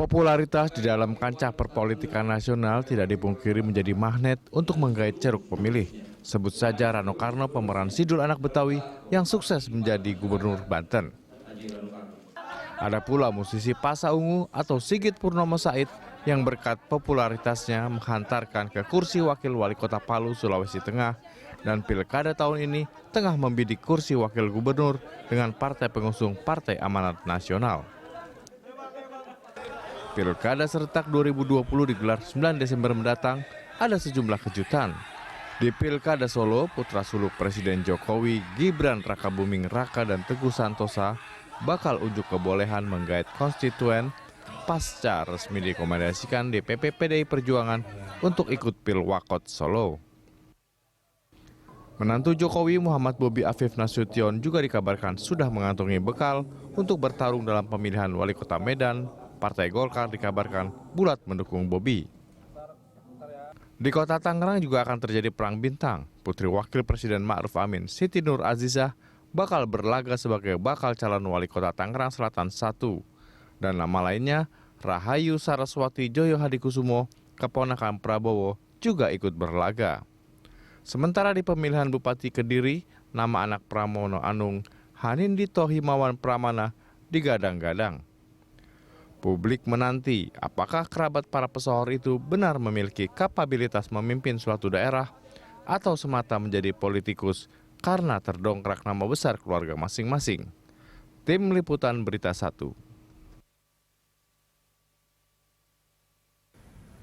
Popularitas di dalam kancah perpolitikan nasional tidak dipungkiri menjadi magnet untuk menggait ceruk pemilih. Sebut saja Rano Karno, pemeran Sidul anak Betawi yang sukses menjadi gubernur Banten. Ada pula musisi Pasa Ungu atau Sigit Purnomo Said yang berkat popularitasnya menghantarkan ke kursi wakil wali kota Palu, Sulawesi Tengah, dan pilkada tahun ini tengah membidik kursi wakil gubernur dengan partai pengusung Partai Amanat Nasional. Pilkada serentak 2020 digelar 9 Desember mendatang, ada sejumlah kejutan. Di Pilkada Solo, putra sulung Presiden Jokowi, Gibran Rakabuming Raka dan Teguh Santosa bakal unjuk kebolehan menggait konstituen pasca resmi direkomendasikan DPP PDI Perjuangan untuk ikut Pilwakot Solo. Menantu Jokowi Muhammad Bobi Afif Nasution juga dikabarkan sudah mengantongi bekal untuk bertarung dalam pemilihan wali kota Medan. Partai Golkar dikabarkan bulat mendukung Bobi. Di kota Tangerang juga akan terjadi perang bintang. Putri Wakil Presiden Ma'ruf Amin, Siti Nur Azizah, bakal berlaga sebagai bakal calon wali kota Tangerang Selatan 1. Dan nama lainnya, Rahayu Saraswati Joyo Hadikusumo, keponakan Prabowo, juga ikut berlaga. Sementara di pemilihan Bupati Kediri, nama anak Pramono Anung, Hanindito Himawan Pramana, digadang-gadang. Publik menanti apakah kerabat para pesohor itu benar memiliki kapabilitas memimpin suatu daerah atau semata menjadi politikus karena terdongkrak nama besar keluarga masing-masing. Tim Liputan Berita 1.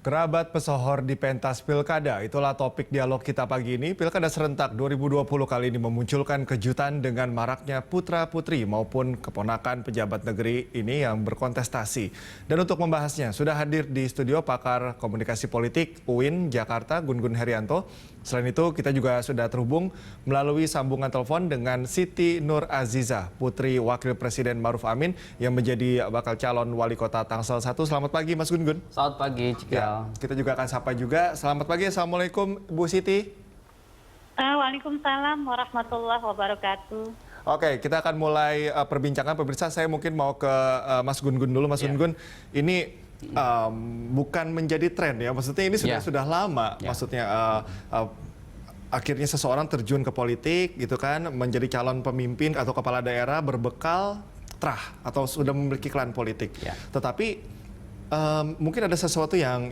Kerabat pesohor di pentas pilkada, itulah topik dialog kita pagi ini. Pilkada serentak 2020 kali ini memunculkan kejutan dengan maraknya putra-putri maupun keponakan pejabat negeri ini yang berkontestasi. Dan untuk membahasnya, sudah hadir di studio pakar komunikasi politik UIN Jakarta, Gun-Gun Herianto. Selain itu, kita juga sudah terhubung melalui sambungan telepon dengan Siti Nur Azizah, putri Wakil Presiden Ma'ruf Amin yang menjadi bakal calon wali kota Tangsel 1. Selamat pagi, Mas Gun-Gun. Selamat pagi, Cikal. Ya, kita juga akan sapa juga. Selamat pagi, Assalamualaikum, Bu Siti. Waalaikumsalam warahmatullahi wabarakatuh. Oke, kita akan mulai perbincangan. Pemirsa, saya mungkin mau ke Mas Gun-Gun dulu. Mas Gun-Gun, ini bukan menjadi tren ya, maksudnya ini sudah lama. Maksudnya akhirnya seseorang terjun ke politik gitu kan, menjadi calon pemimpin atau kepala daerah berbekal terah atau sudah memiliki klan politik. Tetapi mungkin ada sesuatu yang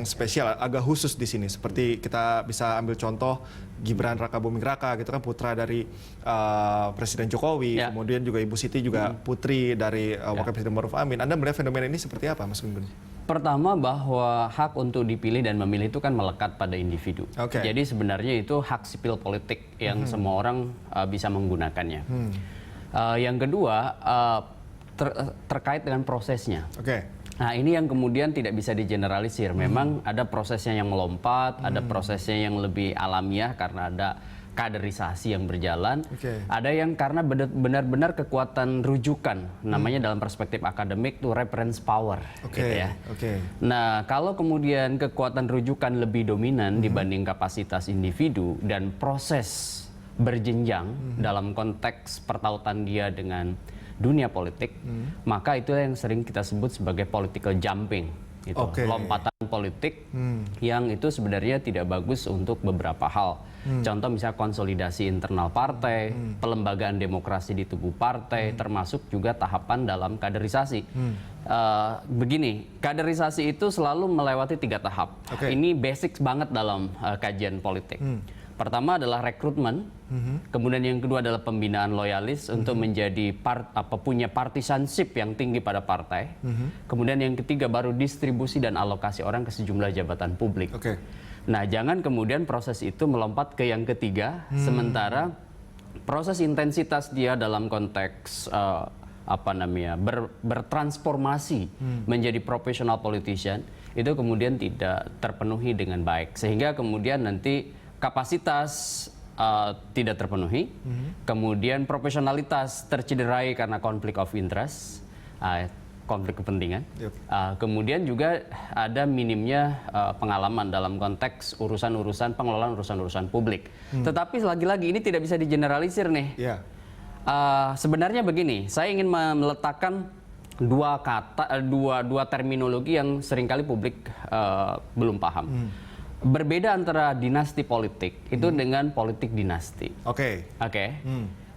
spesial, agak khusus di sini. Seperti kita bisa ambil contoh Gibran Rakabuming Raka gitu kan, putra dari Presiden Jokowi, kemudian juga Ibu Siti juga putri dari Wakil Presiden Ma'ruf Amin. Anda melihat fenomena ini seperti apa, Mas Gun-Gun? Pertama, bahwa hak untuk dipilih dan memilih itu kan melekat pada individu. Jadi sebenarnya itu hak sipil politik yang semua orang bisa menggunakannya. Yang kedua, terkait dengan prosesnya. Nah, ini yang kemudian tidak bisa digeneralisir. Memang ada prosesnya yang melompat, ada prosesnya yang lebih alamiah karena ada kaderisasi yang berjalan. Ada yang karena benar-benar kekuatan rujukan, namanya dalam perspektif akademik tuh reference power. Gitu ya. Nah, kalau kemudian kekuatan rujukan lebih dominan dibanding kapasitas individu dan proses berjenjang dalam konteks pertautan dia dengan dunia politik, maka itu yang sering kita sebut sebagai political jumping, gitu. Lompatan politik yang itu sebenarnya tidak bagus untuk beberapa hal. Contoh misalnya konsolidasi internal partai, pelembagaan demokrasi di tubuh partai, termasuk juga tahapan dalam kaderisasi. Begini, kaderisasi itu selalu melewati 3 tahap. Ini basic banget dalam kajian politik. Pertama adalah rekrutmen, kemudian yang kedua adalah pembinaan loyalis untuk menjadi punya partisanship yang tinggi pada partai. Kemudian yang ketiga baru distribusi dan alokasi orang ke sejumlah jabatan publik. Nah, jangan kemudian proses itu melompat ke yang ketiga, sementara proses intensitas dia dalam konteks bertransformasi menjadi professional politician itu kemudian tidak terpenuhi dengan baik, sehingga kemudian nanti kapasitas tidak terpenuhi, kemudian profesionalitas tercederai karena konflik of interest, konflik kepentingan, kemudian juga ada minimnya pengalaman dalam konteks urusan-urusan pengelolaan urusan-urusan publik. Tetapi lagi-lagi ini tidak bisa digeneralisir nih. Sebenarnya begini, saya ingin meletakkan dua terminologi yang seringkali publik belum paham. Berbeda antara dinasti politik itu dengan politik dinasti. Oke.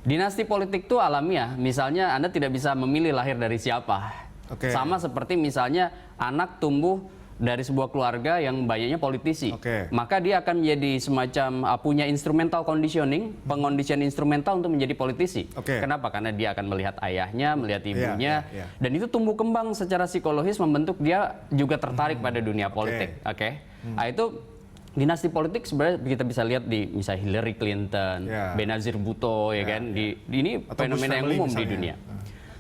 Dinasti politik itu alamiah. Misalnya Anda tidak bisa memilih lahir dari siapa. Sama seperti misalnya anak tumbuh dari sebuah keluarga yang banyaknya politisi. Maka dia akan menjadi semacam punya instrumental conditioning, pengondisian instrumental untuk menjadi politisi. Kenapa? Karena dia akan melihat ayahnya, melihat ibunya, dan itu tumbuh kembang secara psikologis membentuk dia juga tertarik pada dunia politik. Nah, itu dinasti politik sebenarnya kita bisa lihat di misalnya Hillary Clinton, Benazir Bhutto, ya kan? Ini atau fenomena yang umum di dunia.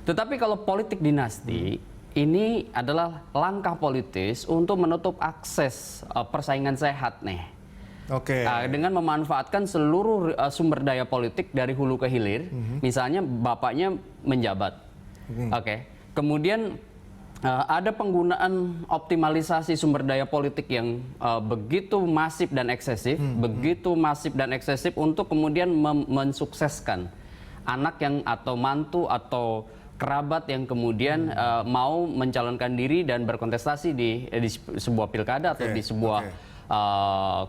Tetapi kalau politik dinasti ini adalah langkah politis untuk menutup akses persaingan sehat nih. Dengan memanfaatkan seluruh sumber daya politik dari hulu ke hilir, misalnya bapaknya menjabat. Kemudian ada penggunaan optimalisasi sumber daya politik yang begitu masif dan eksesif, untuk kemudian mensukseskan anak yang atau mantu atau kerabat yang kemudian mau mencalonkan diri dan berkontestasi di sebuah pilkada atau di sebuah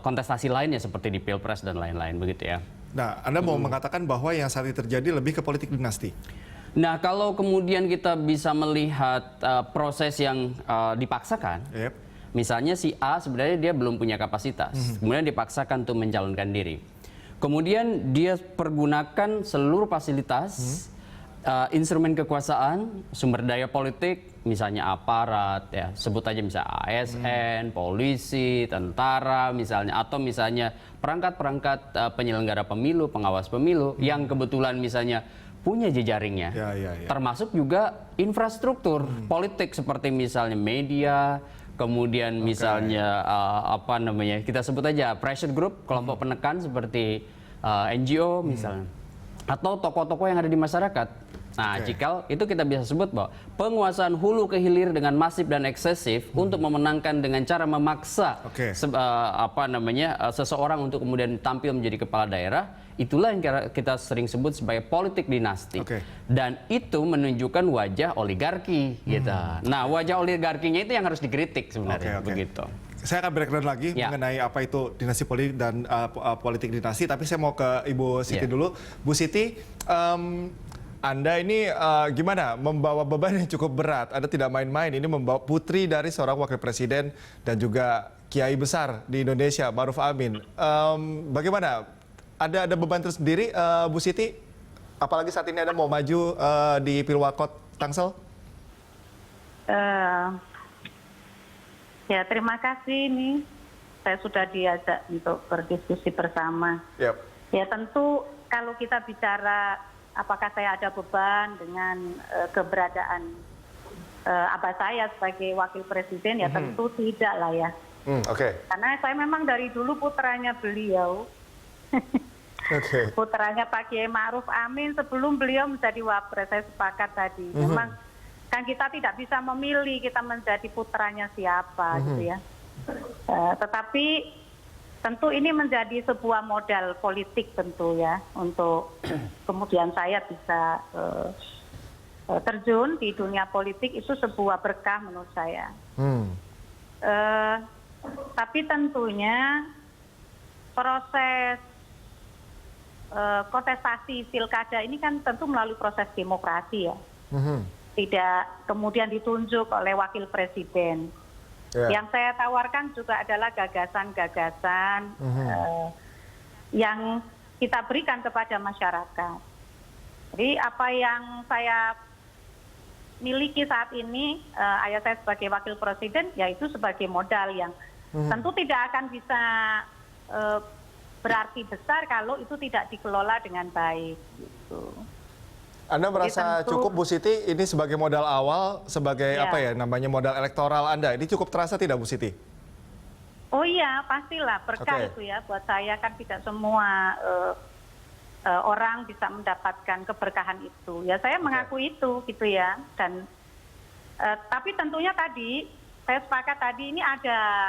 kontestasi lainnya seperti di pilpres dan lain-lain, begitu ya. Nah, Anda mau mengatakan bahwa yang saat ini terjadi lebih ke politik dinasti? Nah, kalau kemudian kita bisa melihat proses yang dipaksakan, misalnya si A sebenarnya dia belum punya kapasitas, kemudian dipaksakan untuk mencalonkan diri. Kemudian dia pergunakan seluruh fasilitas, instrumen kekuasaan, sumber daya politik, misalnya aparat, ya sebut aja misalnya ASN, polisi, tentara, misalnya, atau misalnya perangkat-perangkat penyelenggara pemilu, pengawas pemilu, yang kebetulan misalnya punya jejaringnya, termasuk juga infrastruktur politik seperti misalnya media, kemudian misalnya kita sebut aja pressure group, kelompok penekan seperti NGO misalnya, atau tokoh-tokoh yang ada di masyarakat. Nah, jika itu kita bisa sebut bahwa penguasaan hulu ke hilir dengan masif dan eksesif untuk memenangkan dengan cara memaksa seseorang untuk kemudian tampil menjadi kepala daerah, itulah yang kita sering sebut sebagai politik dinasti. Dan itu menunjukkan wajah oligarki gitu. Nah, wajah oligarkinya itu yang harus dikritik sebenarnya, begitu. Saya akan breakdown lagi mengenai apa itu dinasti politik dan politik dinasti, tapi saya mau ke Ibu Siti dulu. Bu Siti, Anda ini gimana membawa beban yang cukup berat? Anda tidak main-main, ini membawa putri dari seorang wakil presiden dan juga kiai besar di Indonesia, Ma'ruf Amin. Bagaimana? Ada beban tersendiri, Bu Siti? Apalagi saat ini Anda mau maju di Pilwakot Tangsel? Ya, terima kasih nih. Saya sudah diajak untuk berdiskusi bersama. Ya, tentu kalau kita bicara apakah saya ada beban dengan keberadaan abah saya sebagai wakil presiden, ya tentu tidak lah ya. Karena saya memang dari dulu putranya beliau. Putranya Pak Kiai Ma'ruf Amin sebelum beliau menjadi wapres, saya sepakat tadi. Memang kan kita tidak bisa memilih kita menjadi putranya siapa gitu ya. Tetapi tentu ini menjadi sebuah modal politik tentu ya, untuk kemudian saya bisa terjun di dunia politik, itu sebuah berkah menurut saya. Tapi tentunya proses kontestasi pilkada ini kan tentu melalui proses demokrasi ya. Tidak kemudian ditunjuk oleh wakil presiden. Yang saya tawarkan juga adalah gagasan-gagasan yang kita berikan kepada masyarakat. Jadi apa yang saya miliki saat ini, ayah saya sebagai wakil presiden, yaitu sebagai modal yang tentu tidak akan bisa berarti besar kalau itu tidak dikelola dengan baik. Gitu. Anda merasa cukup, Bu Siti, ini sebagai modal awal, sebagai modal elektoral Anda, ini cukup terasa tidak, Bu Siti? Oh iya, pastilah berkah itu ya. Buat saya kan tidak semua orang bisa mendapatkan keberkahan itu. Ya saya mengaku itu gitu ya. Dan tapi tentunya tadi saya sepakat tadi ini ada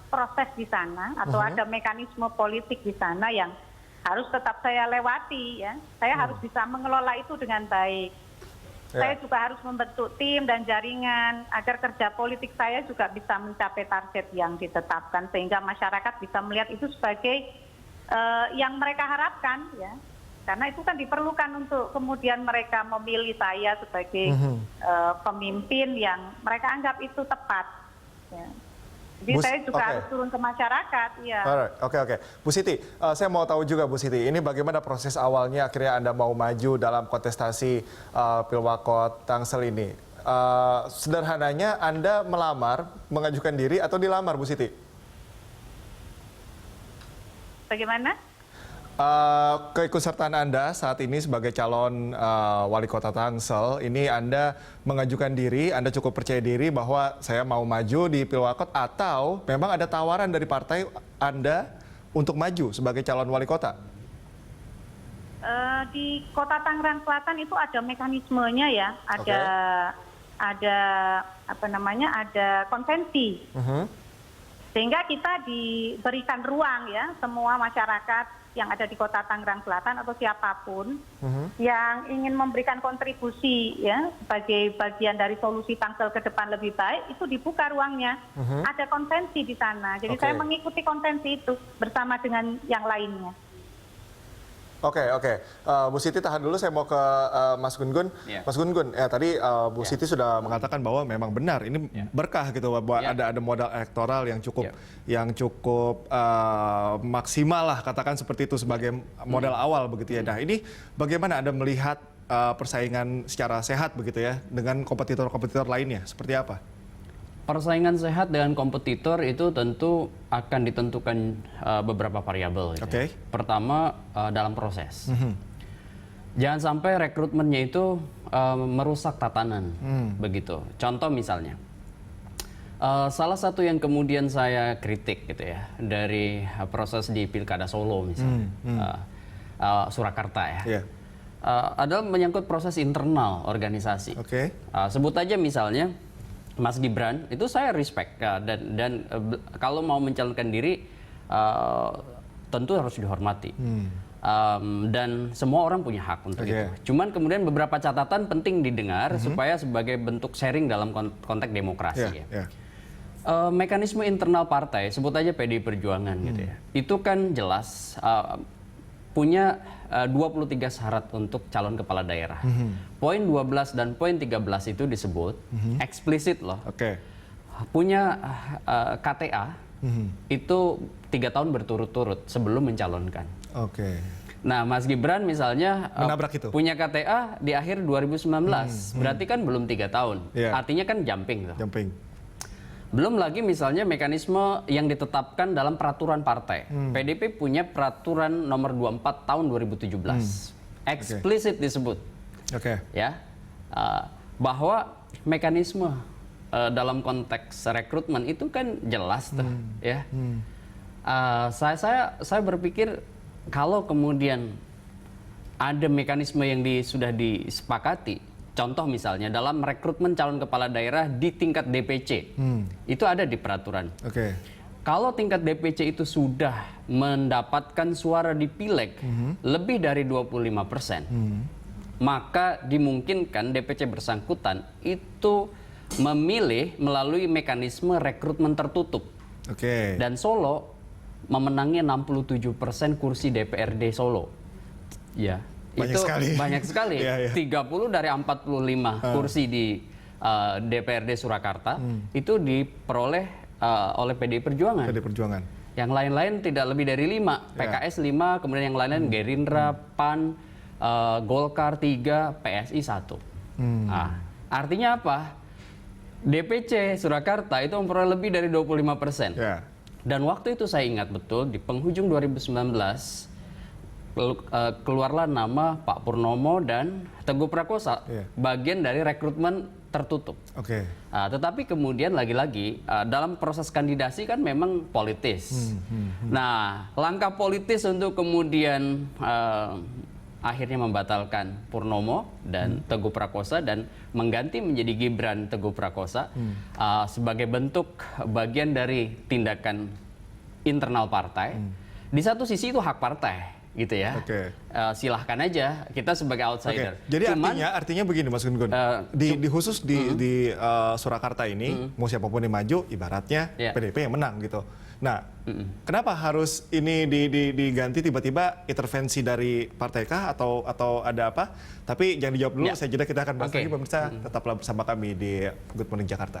proses di sana atau ada mekanisme politik di sana yang harus tetap saya lewati ya. Saya harus bisa mengelola itu dengan baik. Saya juga harus membentuk tim dan jaringan agar kerja politik saya juga bisa mencapai target yang ditetapkan sehingga masyarakat bisa melihat itu sebagai yang mereka harapkan ya. Karena itu kan diperlukan untuk kemudian mereka memilih saya sebagai pemimpin yang mereka anggap itu tepat. Ya. Jadi saya juga harus turun ke masyarakat. Ya. Oke. Bu Siti, saya mau tahu juga Bu Siti, ini bagaimana proses awalnya akhirnya Anda mau maju dalam kontestasi Pilwakot Tangsel ini? Sederhananya Anda melamar, mengajukan diri atau dilamar Bu Siti? Bagaimana? Keikutsertaan Anda saat ini sebagai calon wali kota Tangsel, ini Anda mengajukan diri, Anda cukup percaya diri bahwa saya mau maju di Pilwakot atau memang ada tawaran dari partai Anda untuk maju sebagai calon wali kota? Di Kota Tangerang Selatan itu ada mekanismenya ya, ada konvensi. Sehingga kita diberikan ruang ya, semua masyarakat yang ada di Kota Tangerang Selatan atau siapapun yang ingin memberikan kontribusi ya sebagai bagian dari solusi Tangsel ke depan lebih baik, itu dibuka ruangnya. Ada konvensi di sana. Jadi saya mengikuti konvensi itu bersama dengan yang lainnya. Oke. Bu Siti tahan dulu, saya mau ke Mas Gun-Gun. Mas Gun-Gun, tadi Bu Siti sudah mengatakan bahwa memang benar ini berkah gitu, bahwa ada modal elektoral yang cukup maksimal lah, katakan seperti itu sebagai modal awal begitu ya. Nah, ini bagaimana Anda melihat persaingan secara sehat begitu ya dengan kompetitor-kompetitor lainnya, seperti apa? Persaingan sehat dengan kompetitor itu tentu akan ditentukan beberapa variabel. Gitu. Pertama, dalam proses. Jangan sampai rekrutmennya itu merusak tatanan, begitu. Contoh misalnya, salah satu yang kemudian saya kritik gitu ya dari proses di Pilkada Solo misalnya, Surakarta ya, adalah menyangkut proses internal organisasi. Sebut aja misalnya Mas Gibran, itu saya respect ya, dan kalau mau mencalonkan diri tentu harus dihormati. Dan semua orang punya hak untuk itu. Cuman kemudian beberapa catatan penting didengar supaya sebagai bentuk sharing dalam konteks demokrasi. Mekanisme internal partai, sebut aja PDI Perjuangan gitu ya. Itu kan jelas punya 23 syarat untuk calon kepala daerah. Poin 12 dan poin 13 itu disebut eksplisit loh. Punya KTA itu 3 tahun berturut-turut sebelum mencalonkan. Nah, Mas Gibran misalnya punya KTA di akhir 2019, berarti kan belum 3 tahun. Artinya kan jumping tuh. Belum lagi misalnya mekanisme yang ditetapkan dalam peraturan partai. PDP punya peraturan nomor 24 tahun 2017. Eksplisit disebut. Ya. Bahwa mekanisme dalam konteks rekrutmen itu kan jelas tuh, ya. Saya berpikir kalau kemudian ada mekanisme yang sudah disepakati, contoh misalnya dalam rekrutmen calon kepala daerah di tingkat DPC, itu ada di peraturan. Kalau tingkat DPC itu sudah mendapatkan suara di pileg lebih dari 25%, maka dimungkinkan DPC bersangkutan itu memilih melalui mekanisme rekrutmen tertutup. Dan Solo memenangi 67% kursi DPRD Solo. Ya. Banyak sekali. 30 dari 45 kursi di DPRD Surakarta itu diperoleh oleh PDI Perjuangan. Yang lain-lain tidak lebih dari 5. PKS 5, kemudian yang lain-lain Gerindra, PAN, Golkar 3, PSI 1. Nah, artinya apa? DPC Surakarta itu memperoleh lebih dari 25%. Dan waktu itu saya ingat betul di penghujung 2019 keluarlah nama Pak Purnomo dan Teguh Prakosa, bagian dari rekrutmen tertutup. Tetapi kemudian lagi-lagi dalam proses kandidasi kan memang politis. Nah, langkah politis untuk kemudian akhirnya membatalkan Purnomo dan Teguh Prakosa dan mengganti menjadi Gibran Teguh Prakosa sebagai bentuk bagian dari tindakan internal partai. Di satu sisi itu hak partai. gitu ya. Silahkan aja, kita sebagai outsider. Jadi artinya begini Mas Gun-Gun, khusus di Surakarta ini, mau siapapun yang maju, ibaratnya PDIP yang menang gitu. Nah, kenapa harus ini diganti tiba-tiba intervensi dari partai kah atau ada apa? Tapi jangan dijawab dulu, saya jeda, kita akan bahas lagi pemirsa, tetaplah bersama kami di Good Morning Jakarta.